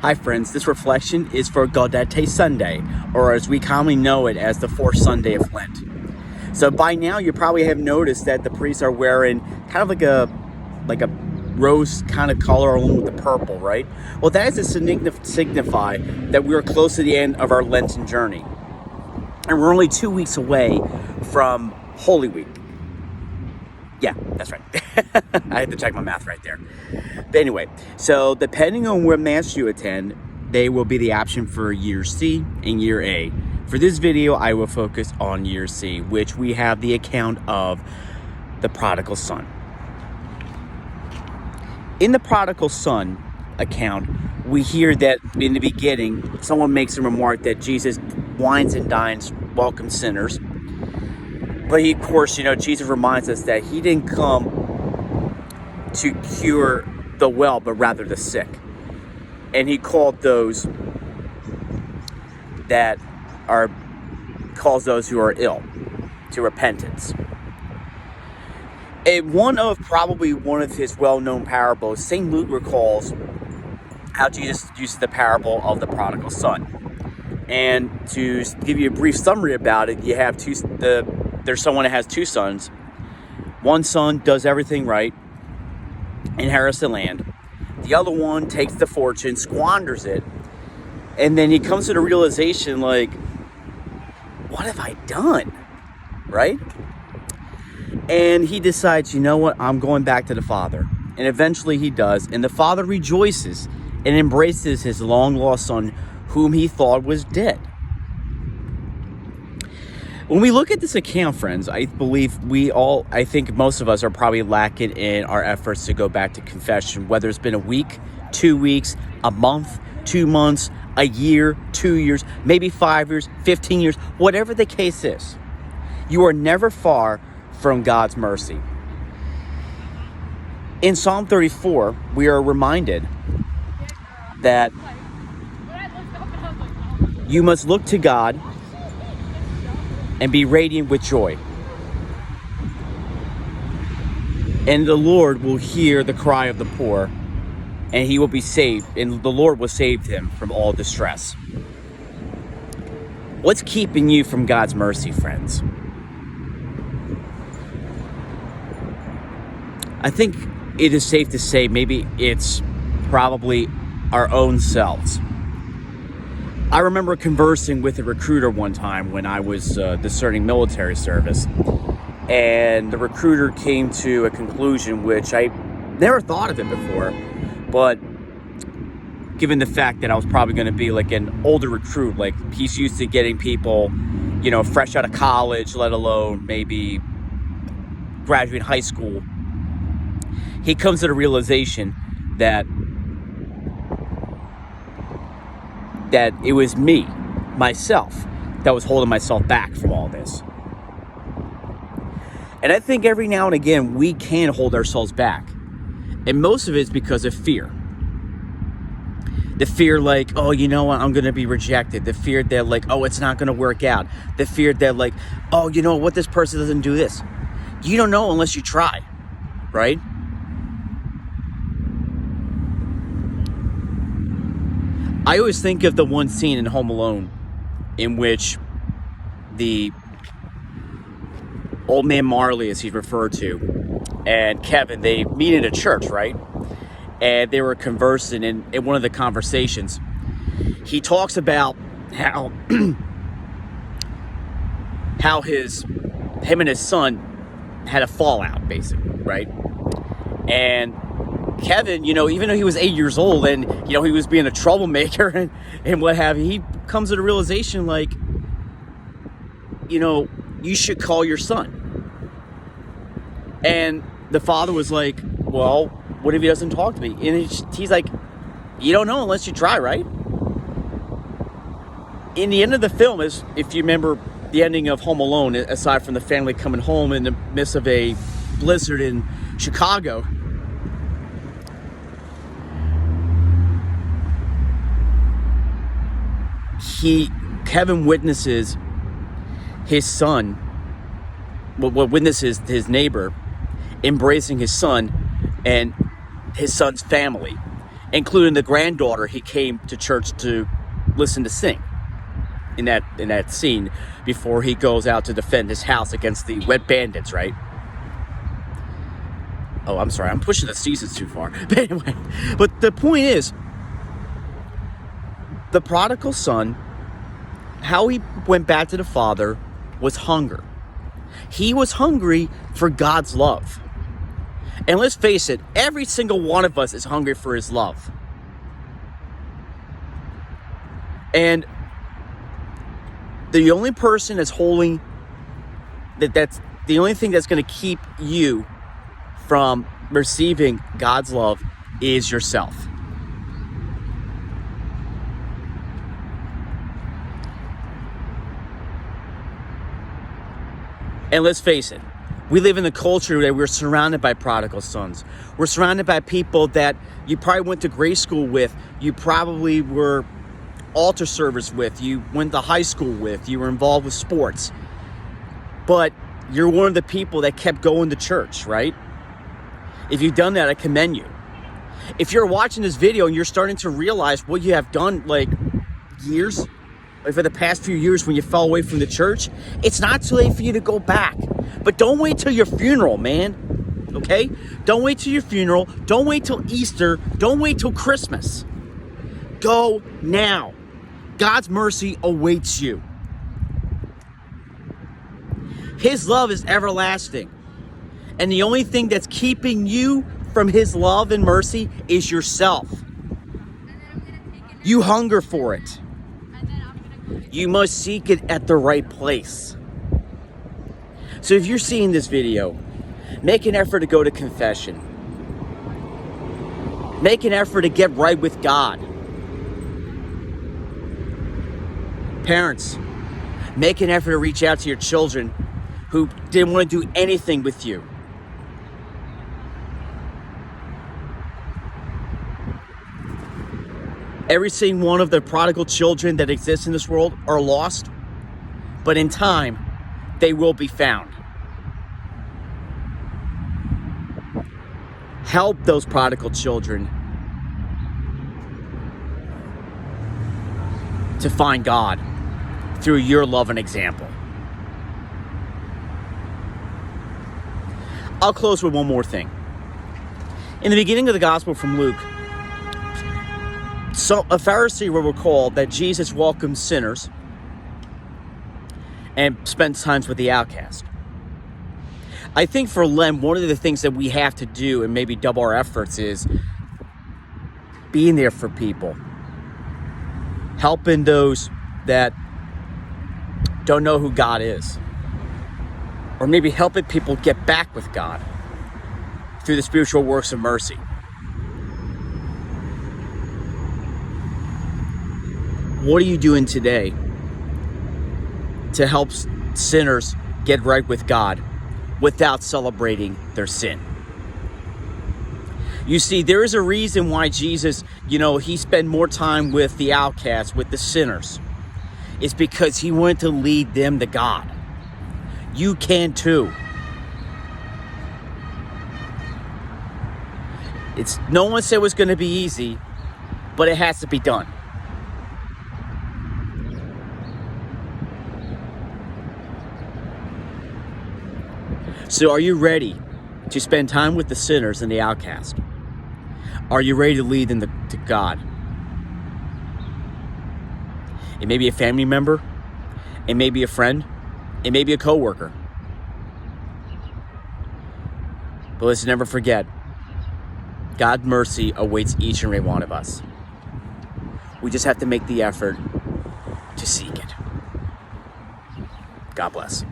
Hi friends, this reflection is for Laetare Sunday, or as we commonly know it as the fourth Sunday of Lent. So by now you probably have noticed that the priests are wearing kind of like a rose kind of color along with the purple, right? Well, that is to signify that we are close to the end of our Lenten journey. And we're only 2 weeks away from Holy Week. Yeah, that's right. I had to check my math right there. But anyway, so depending on what Mass you attend, they will be the option for Year C and Year A. For this video, I will focus on Year C, which we have the account of the Prodigal Son. In the Prodigal Son account, we hear that in the beginning, someone makes a remark that Jesus wines and dines, welcomes sinners. But he, of course, Jesus reminds us that he didn't come to cure the well, but rather the sick. And he called those who are ill to repentance. And one of his well-known parables, St. Luke recalls how Jesus uses the parable of the prodigal son. And to give you a brief summary about it, you have there's someone that has two sons. One son does everything right, inherits the land. The other one takes the fortune, squanders it, and then he comes to the realization, like, what have I done? Right? And he decides, you know what? I'm going back to the father. And eventually he does. And the father rejoices and embraces his long-lost son, whom he thought was dead. When we look at this account, friends, I believe I think most of us are probably lacking in our efforts to go back to confession, whether it's been a week, 2 weeks, a month, 2 months, a year, 2 years, maybe 5 years, 15 years, whatever the case is. You are never far from God's mercy. In Psalm 34, we are reminded that you must look to God and be radiant with joy. And the Lord will hear the cry of the poor, and he will be saved, and the Lord will save him from all distress. What's keeping you from God's mercy, friends? I think it is safe to say maybe it's probably our own selves. I remember conversing with a recruiter one time when I was discerning military service, and the recruiter came to a conclusion which I never thought of it before, but given the fact that I was probably going to be like an older recruit, like he's used to getting people, fresh out of college, let alone maybe graduating high school, he comes to the realization that it was myself, that was holding myself back from all this. And I think every now and again, we can hold ourselves back. And most of it is because of fear. The fear like, oh, you know what, I'm going to be rejected. The fear that like, oh, it's not going to work out. The fear that like, oh, you know what, this person doesn't do this. You don't know unless you try, right? I always think of the one scene in Home Alone in which the old man Marley, as he's referred to, and Kevin, they meet in a church, right? And they were conversing, and in one of the conversations, he talks about how him and his son had a fallout, basically, right? And Kevin, even though he was 8 years old and, he was being a troublemaker and what have you, he comes to the realization like, you should call your son. And the father was like, well, what if he doesn't talk to me? And he's like, you don't know unless you try, right? In the end of the film, is if you remember the ending of Home Alone, aside from the family coming home in the midst of a blizzard in Chicago, Kevin witnesses his son, witnesses his neighbor embracing his son and his son's family. including the granddaughter he came to church to listen to sing in that scene before he goes out to defend his house against the wet bandits, right? Oh, I'm sorry, I'm pushing the seasons too far. But anyway, but the point is, the prodigal son, how he went back to the father was hunger. He was hungry for God's love. And let's face it, every single one of us is hungry for his love. And the only person that's holding, that's the only thing that's going to keep you from receiving God's love is yourself. And let's face it, we live in a culture that we're surrounded by prodigal sons. We're surrounded by people that you probably went to grade school with, you probably were altar service with, you went to high school with, you were involved with sports. But you're one of the people that kept going to church, right? If you've done that, I commend you. If you're watching this video and you're starting to realize what you have done, like years, like for the past few years when you fell away from the church, it's not too late for you to go back. But don't wait till your funeral, man. Okay? Don't wait till your funeral. Don't wait till Easter. Don't wait till Christmas. Go now. God's mercy awaits you. His love is everlasting. And the only thing that's keeping you from his love and mercy is yourself. You hunger for it. You must seek it at the right place. So if you're seeing this video, make an effort to go to confession. Make an effort to get right with God. Parents, make an effort to reach out to your children who didn't want to do anything with you. Every single one of the prodigal children that exist in this world are lost, but in time, they will be found. Help those prodigal children to find God through your love and example. I'll close with one more thing. In the beginning of the Gospel from Luke, so a Pharisee will recall that Jesus welcomed sinners and spent times with the outcast. I think for Lent, one of the things that we have to do and maybe double our efforts is being there for people. Helping those that don't know who God is. Or maybe helping people get back with God through the spiritual works of mercy. What are you doing today to help sinners get right with God without celebrating their sin? You see, there is a reason why Jesus, he spent more time with the outcasts, with the sinners. It's because he wanted to lead them to God. You can too. No one said it was going to be easy, but it has to be done. So are you ready to spend time with the sinners and the outcast? Are you ready to lead them to God? It may be a family member. It may be a friend. It may be a coworker. But let's never forget, God's mercy awaits each and every one of us. We just have to make the effort to seek it. God bless.